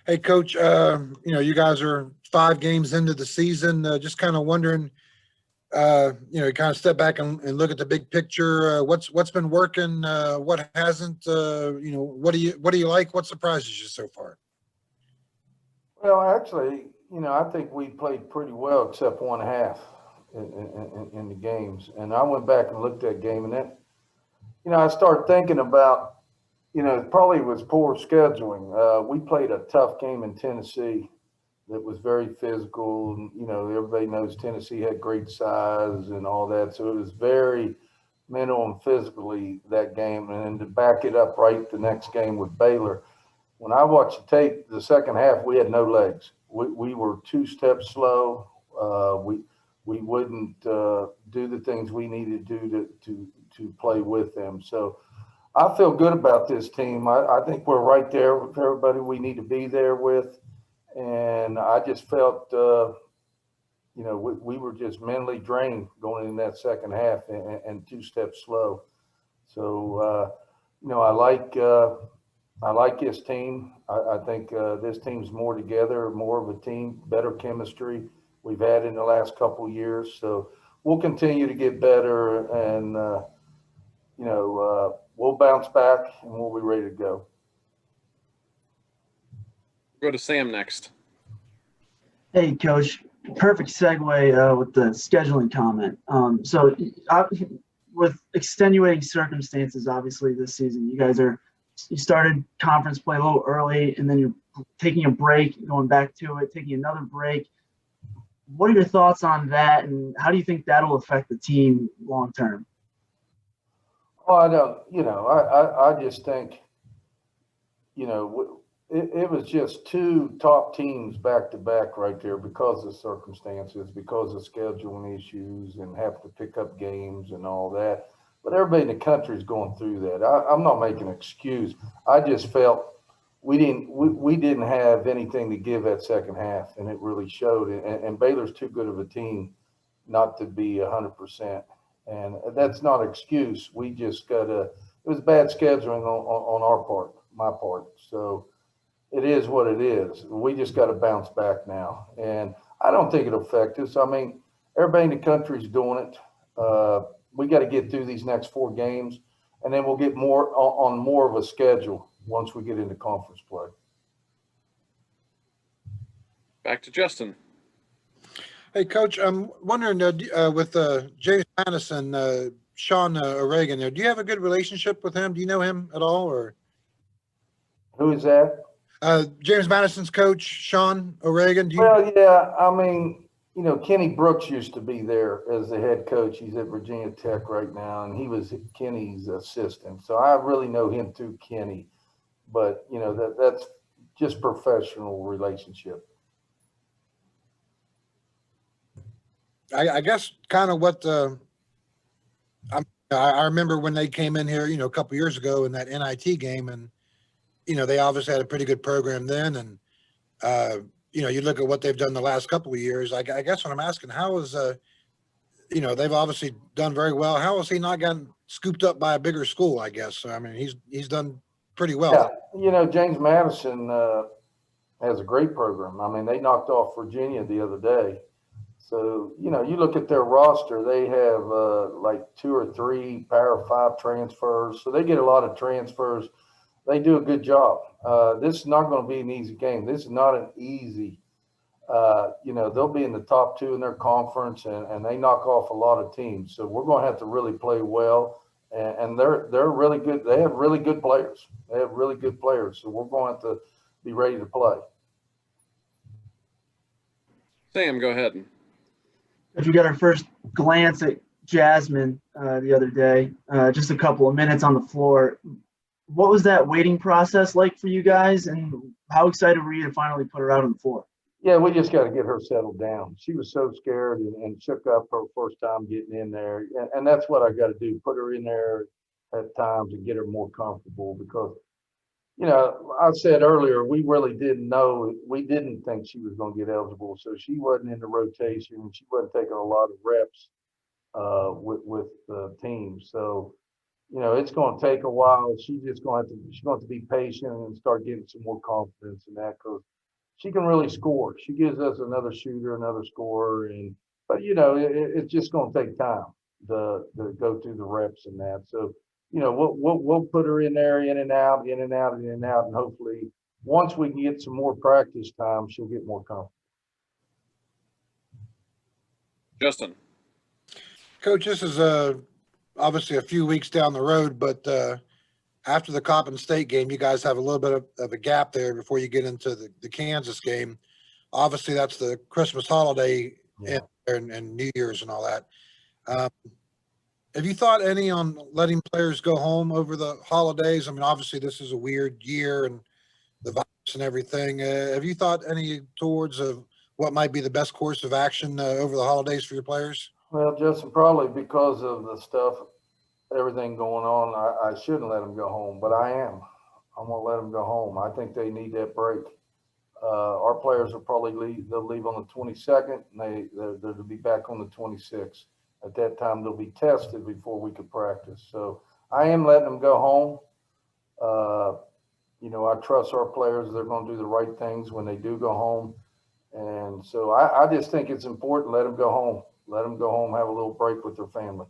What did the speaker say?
Hey, Coach, you guys are 5 games into the season. Just kind of wondering, kind of step back and look at the big picture. What's been working? What hasn't? What do you like? What surprises you so far? Well, actually, I think we played pretty well except one half in the games. And I went back and looked at that game, and then, I started thinking about, it probably was poor scheduling. We played a tough game in Tennessee that was very physical. And, everybody knows Tennessee had great size and all that. So it was very mental and physically that game. And then to back it up right the next game with Baylor, when I watched the tape, the second half, we had no legs. We were 2 steps slow. We wouldn't do the things we needed to do to play with them. So I feel good about this team. I think we're right there with everybody we need to be there with. And I just felt, we were just mentally drained going in that second half and 2 steps slow. So, I like this team. I think this team's more together, more of a team, better chemistry we've had in the last couple of years. So we'll continue to get better, and we'll bounce back and we'll be ready to go. Go to Sam next. Hey, Coach. Perfect segue with the scheduling comment. With extenuating circumstances, obviously this season, you started conference play a little early, and then you're taking a break, going back to it, taking another break. What are your thoughts on that, and how do you think that'll affect the team long term? Oh, I don't. I just think, it was just 2 top teams back to back right there because of circumstances, because of scheduling issues, and have to pick up games and all that. But everybody in the country is going through that. I'm not making an excuse. I just felt we didn't have anything to give that second half, and it really showed. And Baylor's too good of a team not to be 100%. And that's not an excuse. We just it was bad scheduling on our part, my part. So it is what it is. We just got to bounce back now. And I don't think it'll affect us. I mean, everybody in the country is doing it. We got to get through these next 4 games, and then we'll get more on more of a schedule once we get into conference play. Back to Justin. Hey, Coach, I'm wondering with James Madison, Sean O'Regan there. Do you have a good relationship with him? Do you know him at all, or Who is that? James Madison's coach, Sean O'Regan? Well, yeah. I mean, Kenny Brooks used to be there as the head coach. He's at Virginia Tech right now, and he was Kenny's assistant. So I really know him through Kenny. But, that's just professional relationship. I guess kind of what I remember when they came in here, a couple years ago in that NIT game, and they obviously had a pretty good program then, and you look at what they've done the last couple of years. I guess what I'm asking, how is they've obviously done very well. How has he not gotten scooped up by a bigger school? I guess. So, I mean, he's done pretty well. Yeah, James Madison has a great program. I mean, they knocked off Virginia the other day. So, you look at their roster, they have like 2 or 3 Power 5 transfers. So they get a lot of transfers. They do a good job. This is not going to be an easy game. This is not an easy, they'll be in the top 2 in their conference, and they knock off a lot of teams. So we're going to have to really play well. And they're really good. They have really good players. So we're going to be ready to play. Sam, go ahead. If we got our first glance at Jasmine the other day, just a couple of minutes on the floor. What was that waiting process like for you guys, and how excited were you to finally put her out on the floor? Yeah, we just got to get her settled down. She was so scared and shook up her first time getting in there. And that's what I got to do, put her in there at times and get her more comfortable because, I said earlier, we really didn't know. We didn't think she was going to get eligible. So she wasn't in the rotation. She wasn't taking a lot of reps with the team. So, you know, it's going to take a while. She's going to have to be patient and start getting some more confidence in that, because she can really score. She gives us another shooter, another scorer, but you know, it's just going to take time to go through the reps and that. So, you know, we'll put her in there, in and out, in and out, in and out, and hopefully once we can get some more practice time, she'll get more confident. Justin. Coach, this is obviously a few weeks down the road, but after the Coppin State game, you guys have a little bit of a gap there before you get into the Kansas game. Obviously, that's the Christmas holiday Yeah. and New Year's and all that. Have you thought any on letting players go home over the holidays? I mean, obviously, this is a weird year and the virus and everything. Have you thought any towards of what might be the best course of action over the holidays for your players? Well, Justin, probably because of the stuff, everything going on, I shouldn't let them go home, but I am. I'm going to let them go home. I think they need that break. Our players will probably leave. They'll leave on the 22nd, and they'll be back on the 26th. At that time, they'll be tested before we could practice. So I am letting them go home. You know, I trust our players. They're going to do the right things when they do go home. And so I just think it's important. Let them go home. Let them go home, have a little break with their family.